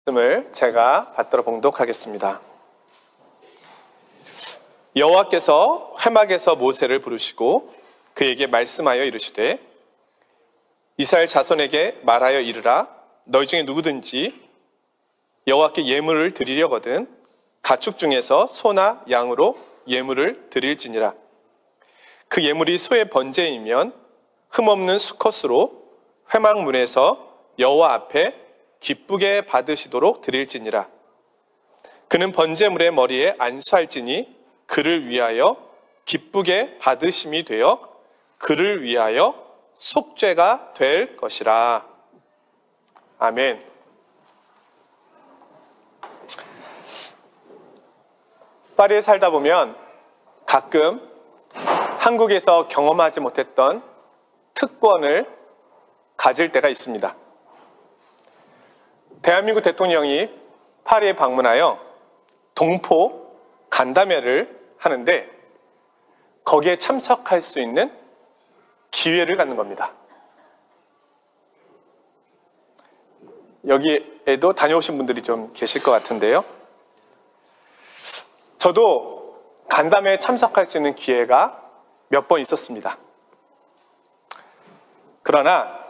말씀을 제가 받들어 봉독하겠습니다. 여호와께서 회막에서 모세를 부르시고 그에게 말씀하여 이르시되 이스라엘 자손에게 말하여 이르라. 너희 중에 누구든지 여호와께 예물을 드리려거든 가축 중에서 소나 양으로 예물을 드릴지니라. 그 예물이 소의 번제이면 흠없는 수컷으로 회막 문에서 여호와 앞에 기쁘게 받으시도록 드릴지니라. 그는 번제물의 머리에 안수할지니 그를 위하여 기쁘게 받으심이 되어 그를 위하여 속죄가 될 것이라. 아멘. 파리에 살다 보면 가끔 한국에서 경험하지 못했던 특권을 가질 때가 있습니다. 대한민국 대통령이 파리에 방문하여 동포 간담회를 하는데 거기에 참석할 수 있는 기회를 갖는 겁니다. 여기에도 다녀오신 분들이 좀 계실 것 같은데요. 저도 간담회에 참석할 수 있는 기회가 몇 번 있었습니다. 그러나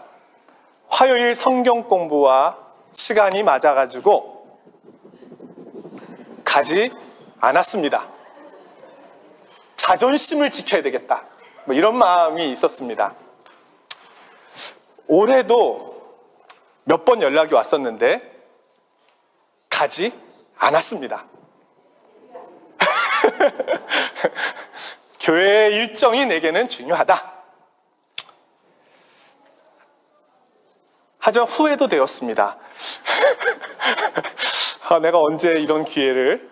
화요일 성경 공부와 시간이 맞아가지고 가지 않았습니다. 자존심을 지켜야 되겠다, 이런 마음이 있었습니다. 올해도 몇 번 연락이 왔었는데 가지 않았습니다. 교회의 일정이 내게는 중요하다. 하지만 후회도 되었습니다. 내가 언제 이런 기회를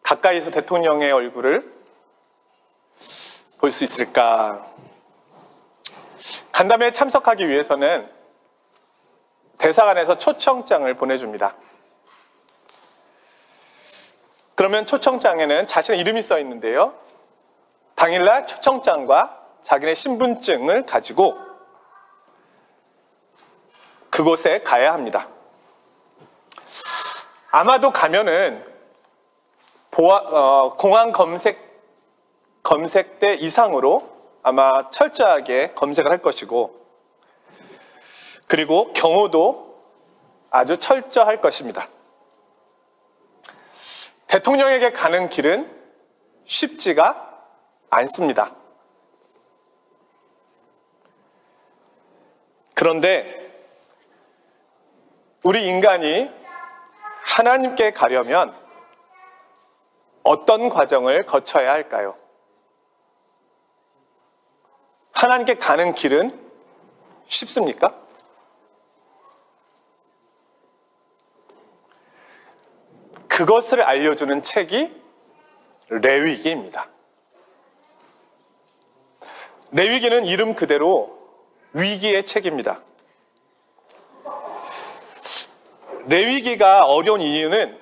가까이서 대통령의 얼굴을 볼 수 있을까? 간담회에 참석하기 위해서는 대사관에서 초청장을 보내줍니다. 그러면 초청장에는 자신의 이름이 써 있는데요. 당일날 초청장과 자기네 신분증을 가지고 그곳에 가야 합니다. 아마도 가면은 공항 검색대 이상으로 아마 철저하게 검색을 할 것이고, 그리고 경호도 아주 철저할 것입니다. 대통령에게 가는 길은 쉽지가 않습니다. 그런데 우리 인간이 하나님께 가려면 어떤 과정을 거쳐야 할까요? 하나님께 가는 길은 쉽습니까? 그것을 알려주는 책이 레위기입니다. 레위기는 이름 그대로 위기의 책입니다. 레위기가 어려운 이유는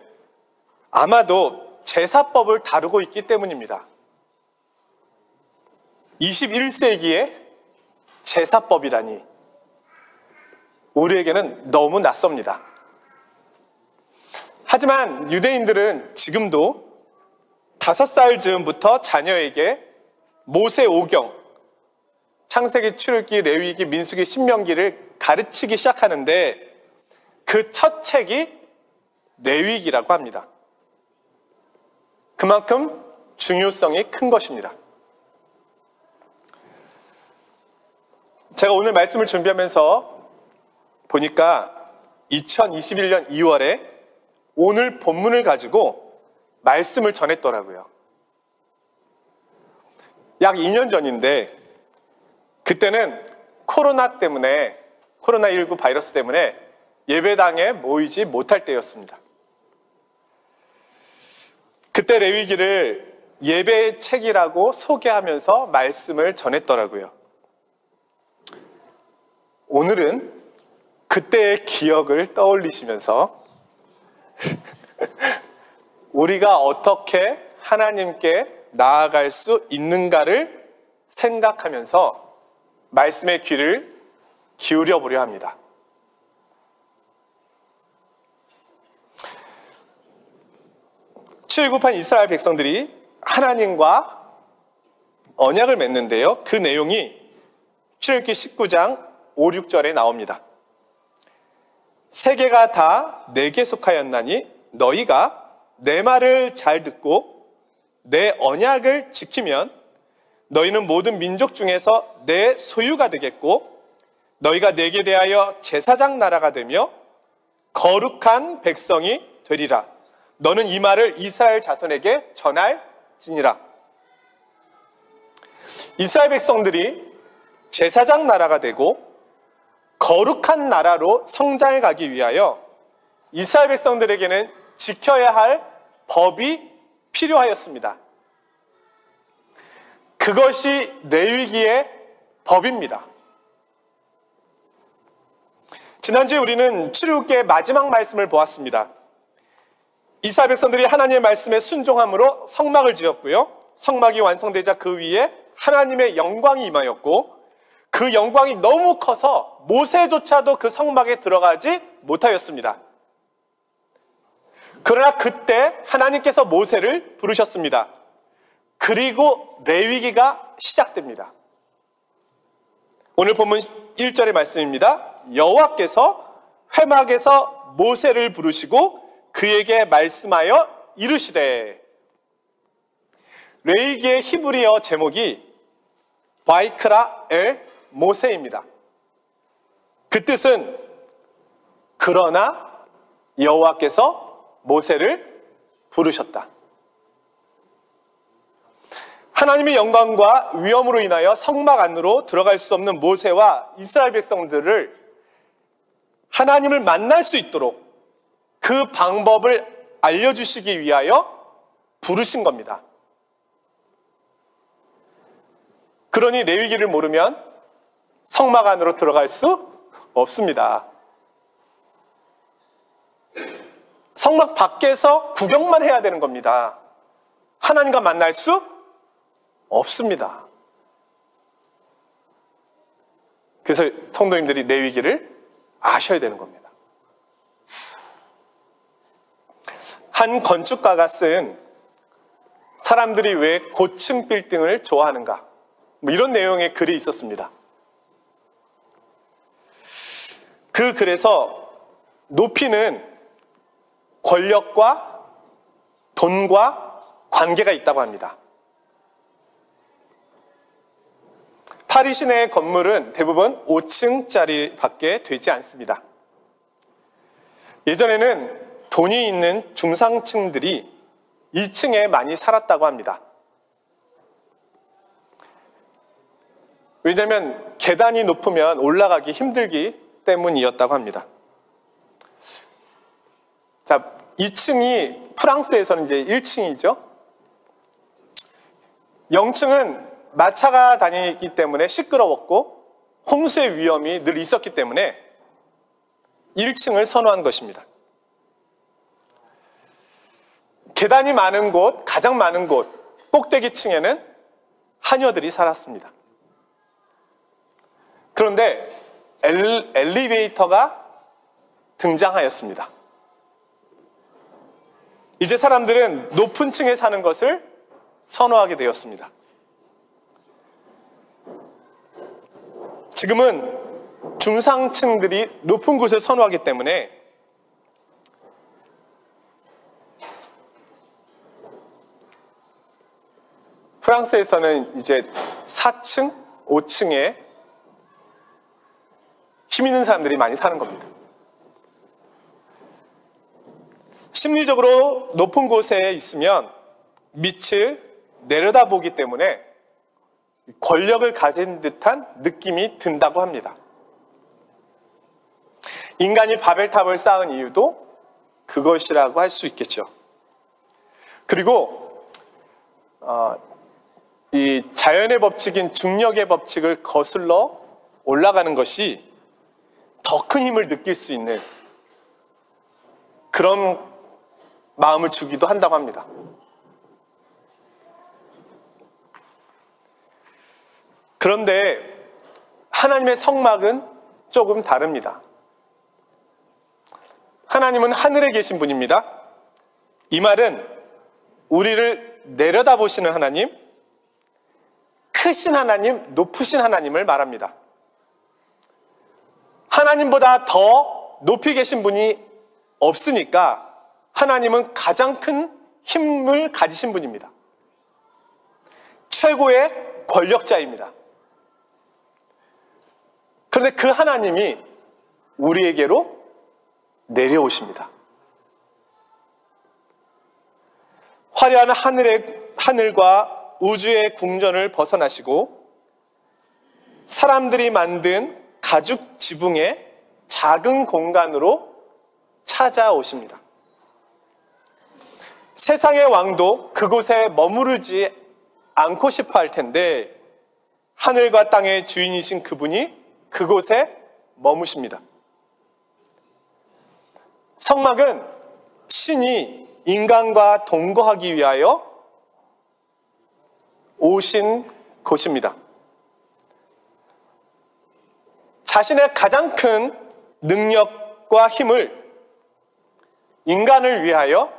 아마도 제사법을 다루고 있기 때문입니다. 21세기에 제사법이라니 우리에게는 너무 낯섭니다. 하지만 유대인들은 지금도 5살 즈음부터 자녀에게 모세 오경, 창세기, 출애굽기, 레위기, 민수기, 신명기를 가르치기 시작하는데 그 첫 책이 레위기라고 합니다. 그만큼 중요성이 큰 것입니다. 제가 오늘 말씀을 준비하면서 보니까 2021년 2월에 오늘 본문을 가지고 말씀을 전했더라고요. 약 2년 전인데 그때는 코로나19 바이러스 때문에 예배당에 모이지 못할 때였습니다. 그때 레위기를 예배의 책이라고 소개하면서 말씀을 전했더라고요. 오늘은 그때의 기억을 떠올리시면서 우리가 어떻게 하나님께 나아갈 수 있는가를 생각하면서 말씀의 귀를 기울여 보려 합니다. 출애굽한 이스라엘 백성들이 하나님과 언약을 맺는데요. 그 내용이 출애굽기 19장 5, 6절에 나옵니다. 세계가 다 내게 속하였나니 너희가 내 말을 잘 듣고 내 언약을 지키면 너희는 모든 민족 중에서 내 소유가 되겠고 너희가 내게 대하여 제사장 나라가 되며 거룩한 백성이 되리라. 너는 이 말을 이스라엘 자손에게 전할지니라. 이스라엘 백성들이 제사장 나라가 되고 거룩한 나라로 성장해 가기 위하여 이스라엘 백성들에게는 지켜야 할 법이 필요하였습니다. 그것이 레위기의 법입니다. 지난주에 우리는 출애굽기의 마지막 말씀을 보았습니다. 이스라엘 백성들이 하나님의 말씀에 순종함으로 성막을 지었고요. 성막이 완성되자 그 위에 하나님의 영광이 임하였고 그 영광이 너무 커서 모세조차도 그 성막에 들어가지 못하였습니다. 그러나 그때 하나님께서 모세를 부르셨습니다. 그리고 레위기가 시작됩니다. 오늘 본문 1절의 말씀입니다. 여호와께서 회막에서 모세를 부르시고 그에게 말씀하여 이르시되. 레위기의 히브리어 제목이 바이크라 엘 모세입니다. 그 뜻은 그러나 여호와께서 모세를 부르셨다. 하나님의 영광과 위엄으로 인하여 성막 안으로 들어갈 수 없는 모세와 이스라엘 백성들을 하나님을 만날 수 있도록 그 방법을 알려주시기 위하여 부르신 겁니다. 그러니 레위기를 모르면 성막 안으로 들어갈 수 없습니다. 성막 밖에서 구경만 해야 되는 겁니다. 하나님과 만날 수 없습니다. 그래서 성도님들이 레위기를 아셔야 되는 겁니다. 한 건축가가 쓴 사람들이 왜 고층 빌딩을 좋아하는가, 뭐 이런 내용의 글이 있었습니다. 그 글에서 높이는 권력과 돈과 관계가 있다고 합니다. 파리 시내의 건물은 대부분 5층짜리 밖에 되지 않습니다. 예전에는 돈이 있는 중상층들이 2층에 많이 살았다고 합니다. 왜냐하면 계단이 높으면 올라가기 힘들기 때문이었다고 합니다. 자, 2층이 프랑스에서는 이제 1층이죠. 0층은 마차가 다니기 때문에 시끄러웠고 홍수의 위험이 늘 있었기 때문에 1층을 선호한 것입니다. 계단이 많은 곳, 가장 많은 곳, 꼭대기층에는 하녀들이 살았습니다. 그런데 엘리베이터가 등장하였습니다. 이제 사람들은 높은 층에 사는 것을 선호하게 되었습니다. 지금은 중상층들이 높은 곳을 선호하기 때문에 프랑스에서는 이제 4층, 5층에 힘 있는 사람들이 많이 사는 겁니다. 심리적으로 높은 곳에 있으면 밑을 내려다보기 때문에 권력을 가진 듯한 느낌이 든다고 합니다. 인간이 바벨탑을 쌓은 이유도 그것이라고 할 수 있겠죠. 그리고 이 자연의 법칙인 중력의 법칙을 거슬러 올라가는 것이 더 큰 힘을 느낄 수 있는 그런 마음을 주기도 한다고 합니다. 그런데 하나님의 성막은 조금 다릅니다. 하나님은 하늘에 계신 분입니다. 이 말은 우리를 내려다보시는 하나님, 크신 하나님, 높으신 하나님을 말합니다. 하나님보다 더 높이 계신 분이 없으니까 하나님은 가장 큰 힘을 가지신 분입니다. 최고의 권력자입니다. 그런데 그 하나님이 우리에게로 내려오십니다. 화려한 하늘과 우주의 궁전을 벗어나시고 사람들이 만든 가죽 지붕의 작은 공간으로 찾아오십니다. 세상의 왕도 그곳에 머무르지 않고 싶어 할 텐데 하늘과 땅의 주인이신 그분이 그곳에 머무십니다. 성막은 신이 인간과 동거하기 위하여 오신 곳입니다. 자신의 가장 큰 능력과 힘을 인간을 위하여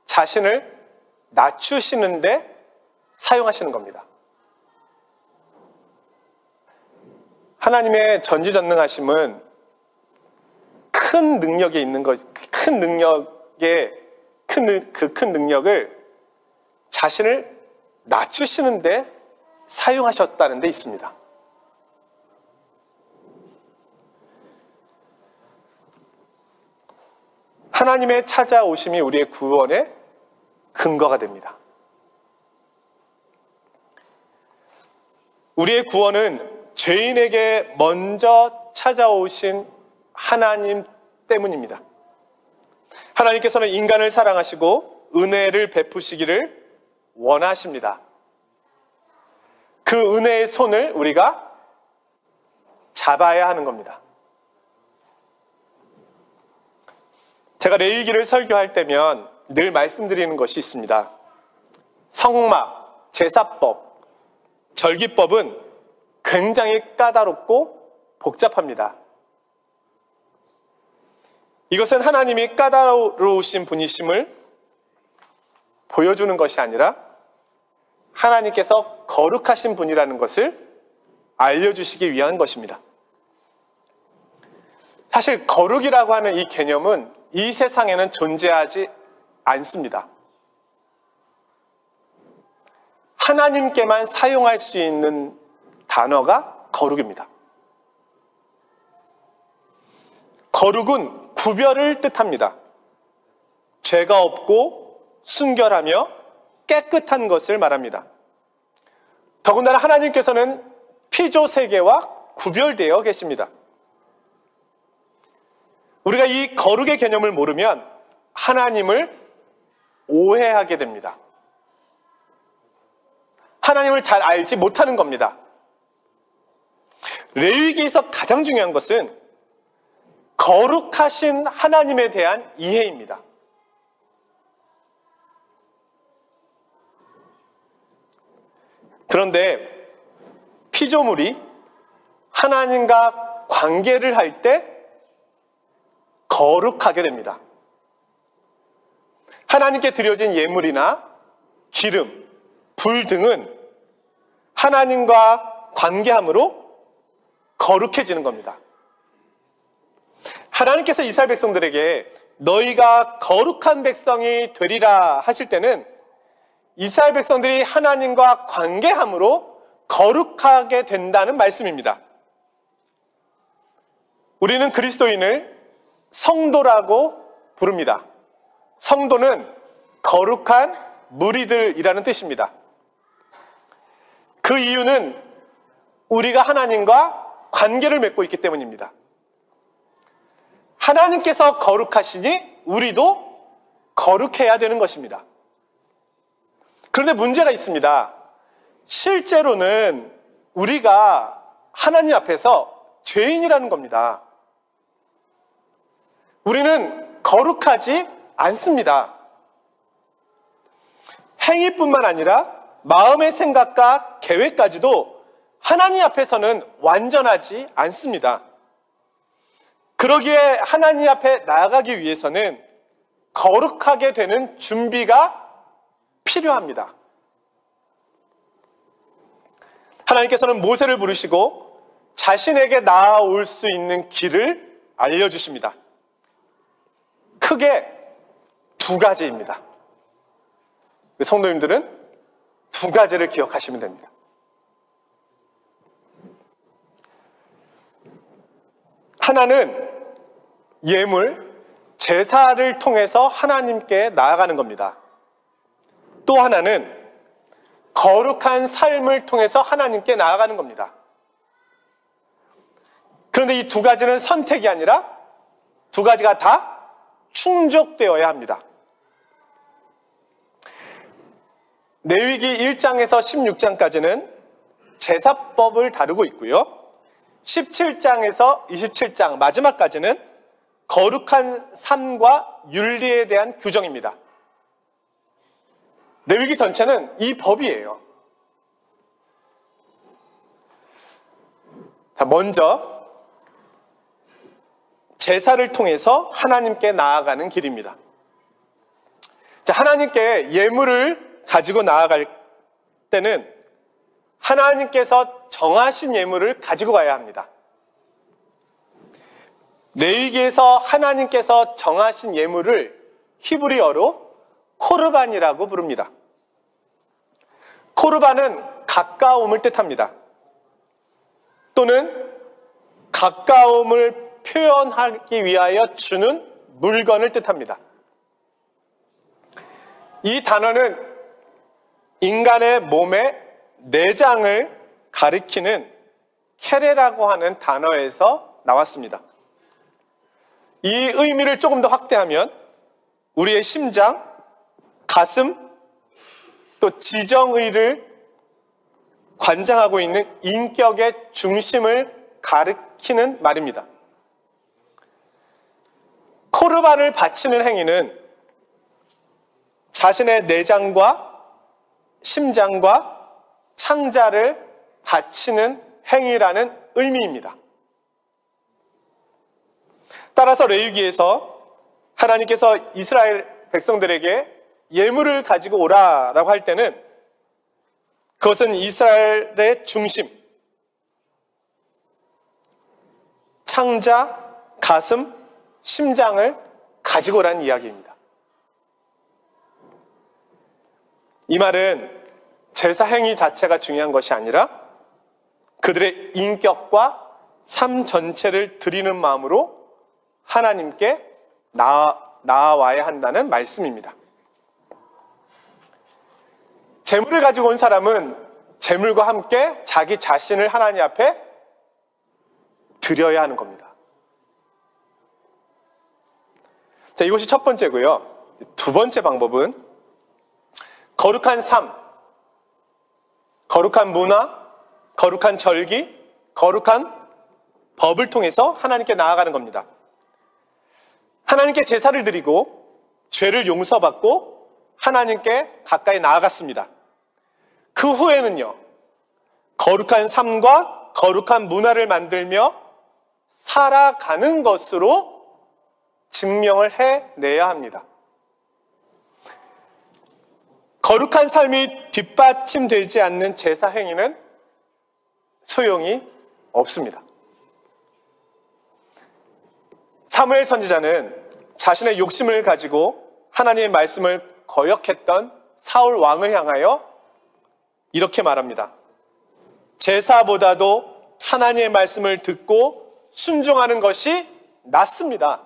자신을 낮추시는데 사용하시는 겁니다. 하나님의 전지전능하심은 큰 능력에 있는 것, 큰 능력을 자신을 낮추시는데 사용하셨다는 데 있습니다. 하나님의 찾아오심이 우리의 구원의 근거가 됩니다. 우리의 구원은 죄인에게 먼저 찾아오신 하나님 때문입니다. 하나님께서는 인간을 사랑하시고 은혜를 베푸시기를 원하십니다. 그 은혜의 손을 우리가 잡아야 하는 겁니다. 제가 레위기를 설교할 때면 늘 말씀드리는 것이 있습니다. 성막, 제사법, 절기법은 굉장히 까다롭고 복잡합니다. 이것은 하나님이 까다로우신 분이심을 보여주는 것이 아니라 하나님께서 거룩하신 분이라는 것을 알려주시기 위한 것입니다. 사실 거룩이라고 하는 이 개념은 이 세상에는 존재하지 않습니다. 하나님께만 사용할 수 있는 단어가 거룩입니다. 거룩은 구별을 뜻합니다. 죄가 없고 순결하며 깨끗한 것을 말합니다. 더군다나 하나님께서는 피조 세계와 구별되어 계십니다. 우리가 이 거룩의 개념을 모르면 하나님을 오해하게 됩니다. 하나님을 잘 알지 못하는 겁니다. 레위기에서 가장 중요한 것은 거룩하신 하나님에 대한 이해입니다. 그런데 피조물이 하나님과 관계를 할 때 거룩하게 됩니다. 하나님께 드려진 예물이나 기름, 불 등은 하나님과 관계함으로 거룩해지는 겁니다. 하나님께서 이스라엘 백성들에게 너희가 거룩한 백성이 되리라 하실 때는 이스라엘 백성들이 하나님과 관계함으로 거룩하게 된다는 말씀입니다. 우리는 그리스도인을 성도라고 부릅니다. 성도는 거룩한 무리들이라는 뜻입니다. 그 이유는 우리가 하나님과 관계를 맺고 있기 때문입니다. 하나님께서 거룩하시니 우리도 거룩해야 되는 것입니다. 그런데 문제가 있습니다. 실제로는 우리가 하나님 앞에서 죄인이라는 겁니다. 우리는 거룩하지 않습니다. 행위뿐만 아니라 마음의 생각과 계획까지도 하나님 앞에서는 완전하지 않습니다. 그러기에 하나님 앞에 나아가기 위해서는 거룩하게 되는 준비가 필요합니다. 하나님께서는 모세를 부르시고 자신에게 나아올 수 있는 길을 알려주십니다. 크게 두 가지입니다. 성도님들은 두 가지를 기억하시면 됩니다. 하나는 예물, 제사를 통해서 하나님께 나아가는 겁니다. 또 하나는 거룩한 삶을 통해서 하나님께 나아가는 겁니다. 그런데 이 두 가지는 선택이 아니라 두 가지가 다 충족되어야 합니다. 레위기 1장에서 16장까지는 제사법을 다루고 있고요. 17장에서 27장 마지막까지는 거룩한 삶과 윤리에 대한 규정입니다. 레위기 전체는 이 법이에요. 자, 먼저 제사를 통해서 하나님께 나아가는 길입니다. 자, 하나님께 예물을 가지고 나아갈 때는 하나님께서 정하신 예물을 가지고 가야 합니다. 레위기에서 하나님께서 정하신 예물을 히브리어로 코르반이라고 부릅니다. 코르반은 가까움을 뜻합니다. 또는 가까움을 표현하기 위하여 주는 물건을 뜻합니다. 이 단어는 인간의 몸의 내장을 가리키는 케레라고 하는 단어에서 나왔습니다. 이 의미를 조금 더 확대하면 우리의 심장, 가슴, 또 지정의를 관장하고 있는 인격의 중심을 가리키는 말입니다. 코르반을 바치는 행위는 자신의 내장과 심장과 창자를 바치는 행위라는 의미입니다. 따라서 레위기에서 하나님께서 이스라엘 백성들에게 예물을 가지고 오라라고 할 때는 그것은 이스라엘의 중심, 창자, 가슴, 심장을 가지고 오라는 이야기입니다. 이 말은 제사 행위 자체가 중요한 것이 아니라 그들의 인격과 삶 전체를 드리는 마음으로 하나님께 나아와야 한다는 말씀입니다. 재물을 가지고 온 사람은 재물과 함께 자기 자신을 하나님 앞에 드려야 하는 겁니다. 자, 이것이 첫 번째고요. 두 번째 방법은 거룩한 삶, 거룩한 문화, 거룩한 절기, 거룩한 법을 통해서 하나님께 나아가는 겁니다. 하나님께 제사를 드리고 죄를 용서받고 하나님께 가까이 나아갔습니다. 그 후에는요, 거룩한 삶과 거룩한 문화를 만들며 살아가는 것으로 증명을 해내야 합니다. 거룩한 삶이 뒷받침되지 않는 제사 행위는 소용이 없습니다. 사무엘 선지자는 자신의 욕심을 가지고 하나님의 말씀을 거역했던 사울 왕을 향하여 이렇게 말합니다. 제사보다도 하나님의 말씀을 듣고 순종하는 것이 낫습니다.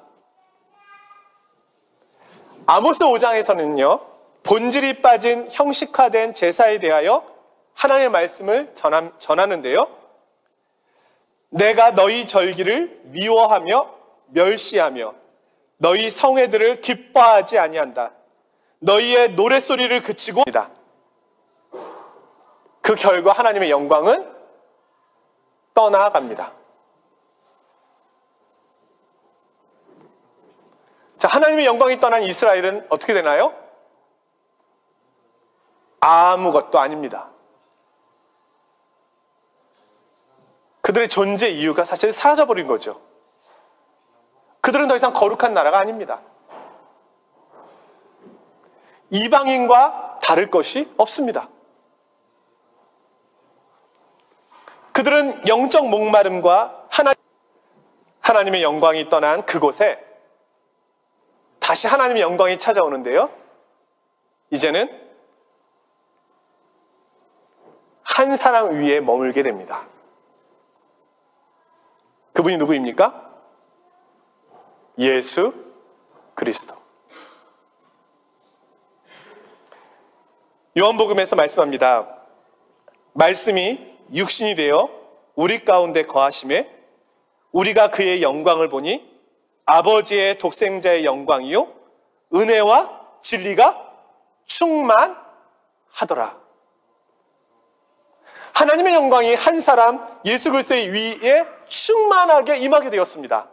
아모스 5장에서는요, 본질이 빠진 형식화된 제사에 대하여 하나님의 말씀을 전하는데요. 내가 너희 절기를 미워하며 멸시하며 너희 성회들을 기뻐하지 아니한다. 너희의 노랫소리를 그치고 그 결과 하나님의 영광은 떠나갑니다. 자, 하나님의 영광이 떠난 이스라엘은 어떻게 되나요? 아무것도 아닙니다. 그들의 존재 이유가 사실 사라져버린 거죠. 그들은 더 이상 거룩한 나라가 아닙니다. 이방인과 다를 것이 없습니다. 그들은 영적 목마름과 하나님의 영광이 떠난 그곳에 다시 하나님의 영광이 찾아오는데요. 이제는 한 사람 위에 머물게 됩니다. 그분이 누구입니까? 예수 그리스도. 요한복음에서 말씀합니다. 말씀이 육신이 되어 우리 가운데 거하심에 우리가 그의 영광을 보니 아버지의 독생자의 영광이요 은혜와 진리가 충만하더라. 하나님의 영광이 한 사람 예수 그리스도의 위에 충만하게 임하게 되었습니다.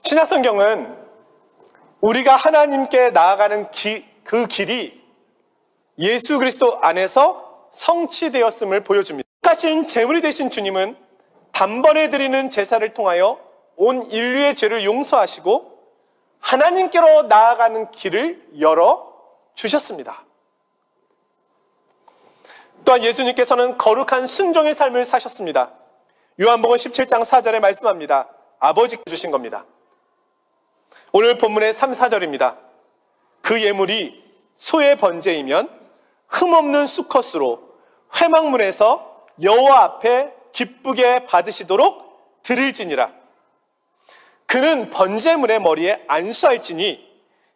신약성경은 우리가 하나님께 나아가는 그 길이 예수 그리스도 안에서 성취되었음을 보여줍니다. 똑같은 제물이 되신 주님은 단번에 드리는 제사를 통하여 온 인류의 죄를 용서하시고 하나님께로 나아가는 길을 열어주셨습니다. 또한 예수님께서는 거룩한 순종의 삶을 사셨습니다. 요한복음 17장 4절에 말씀합니다. 아버지께 주신 겁니다. 오늘 본문의 3, 4절입니다. 그 예물이 소의 번제이면 흠없는 수컷으로 회막문에서 여호와 앞에 기쁘게 받으시도록 드릴지니라. 그는 번제물의 머리에 안수할지니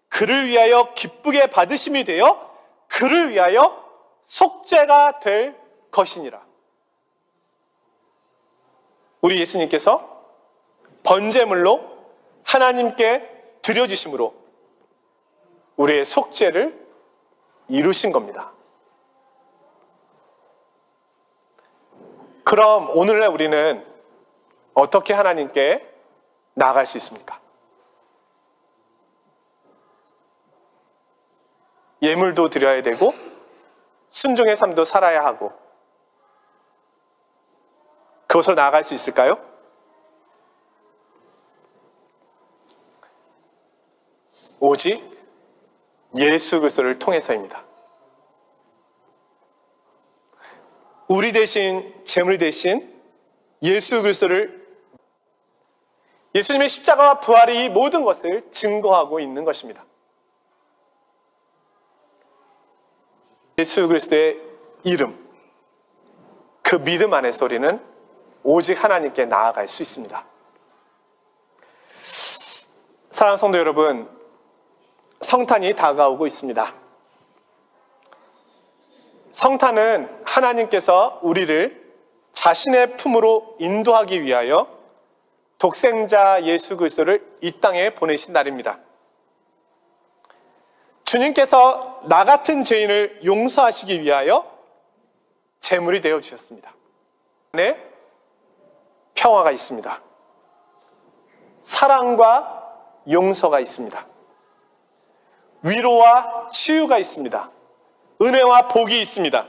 그를 위하여 기쁘게 받으심이 되어 그를 위하여 속죄가 될 것이니라. 우리 예수님께서 번제물로 하나님께 드려지심으로 우리의 속죄를 이루신 겁니다. 그럼 오늘날 우리는 어떻게 하나님께 나아갈 수 있습니까? 예물도 드려야 되고 순종의 삶도 살아야 하고 그것으로 나아갈 수 있을까요? 오직 예수 그리스도를 통해서입니다. 우리 대신 제물이 대신 예수 그리스도를 예수님의 십자가와 부활이 이 모든 것을 증거하고 있는 것입니다. 예수 그리스도의 이름, 그 믿음 안에서 우리는 오직 하나님께 나아갈 수 있습니다. 사랑하는 성도 여러분, 성탄이 다가오고 있습니다. 성탄은 하나님께서 우리를 자신의 품으로 인도하기 위하여 독생자 예수 그리스도를 이 땅에 보내신 날입니다. 주님께서 나 같은 죄인을 용서하시기 위하여 제물이 되어 주셨습니다. 안에 평화가 있습니다. 사랑과 용서가 있습니다. 위로와 치유가 있습니다. 은혜와 복이 있습니다.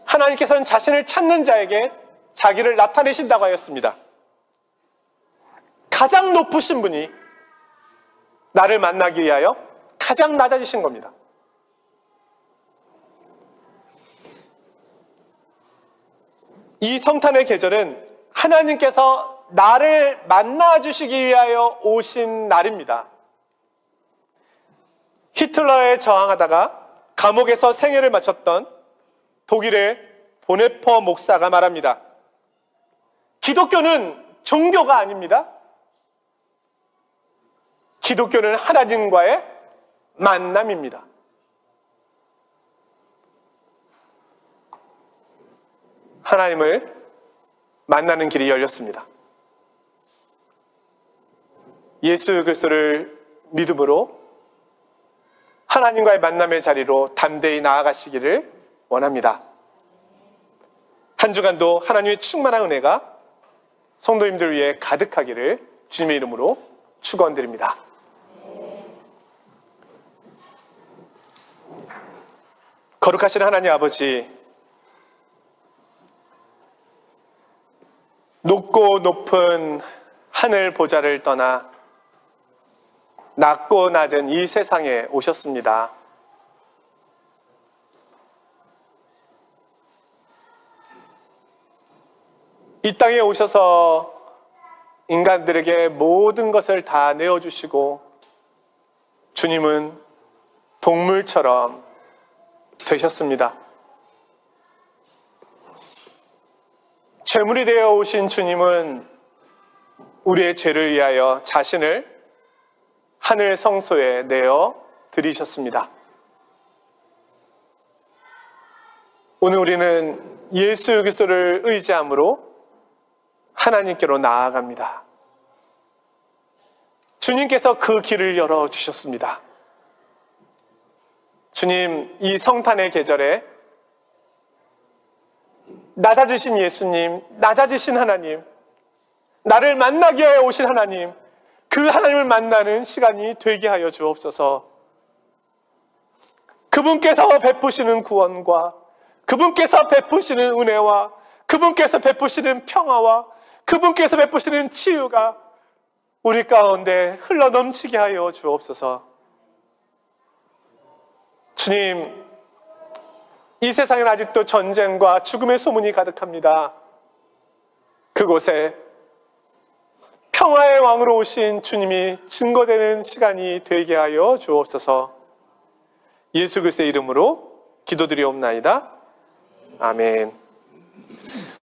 하나님께서는 자신을 찾는 자에게 자기를 나타내신다고 하였습니다. 가장 높으신 분이 나를 만나기 위하여 가장 낮아지신 겁니다. 이 성탄의 계절은 하나님께서 나를 만나주시기 위하여 오신 날입니다. 히틀러에 저항하다가 감옥에서 생애를 마쳤던 독일의 보네퍼 목사가 말합니다. 기독교는 종교가 아닙니다. 기독교는 하나님과의 만남입니다. 하나님을 만나는 길이 열렸습니다. 예수 그리스도를 믿음으로 하나님과의 만남의 자리로 담대히 나아가시기를 원합니다. 한 주간도 하나님의 충만한 은혜가 성도님들 위해 가득하기를 주님의 이름으로 축원드립니다. 거룩하신 하나님 아버지, 높고 높은 하늘 보좌를 떠나 낮고 낮은 이 세상에 오셨습니다. 이 땅에 오셔서 인간들에게 모든 것을 다 내어주시고 주님은 동물처럼 되셨습니다. 죄물이 되어 오신 주님은 우리의 죄를 위하여 자신을 하늘 성소에 내어 드리셨습니다. 오늘 우리는 예수 그리스도를 의지함으로 하나님께로 나아갑니다. 주님께서 그 길을 열어주셨습니다. 주님, 이 성탄의 계절에 낮아지신 예수님, 낮아지신 하나님, 나를 만나게 하여 오신 하나님, 그 하나님을 만나는 시간이 되게 하여 주옵소서. 그분께서 베푸시는 구원과 그분께서 베푸시는 은혜와 그분께서 베푸시는 평화와 그분께서 베푸시는 치유가 우리 가운데 흘러넘치게 하여 주옵소서. 주님, 이 세상엔 아직도 전쟁과 죽음의 소문이 가득합니다. 그곳에 평화의 왕으로 오신 주님이 증거되는 시간이 되게 하여 주옵소서. 예수 그리스도의 이름으로 기도드리옵나이다. 아멘.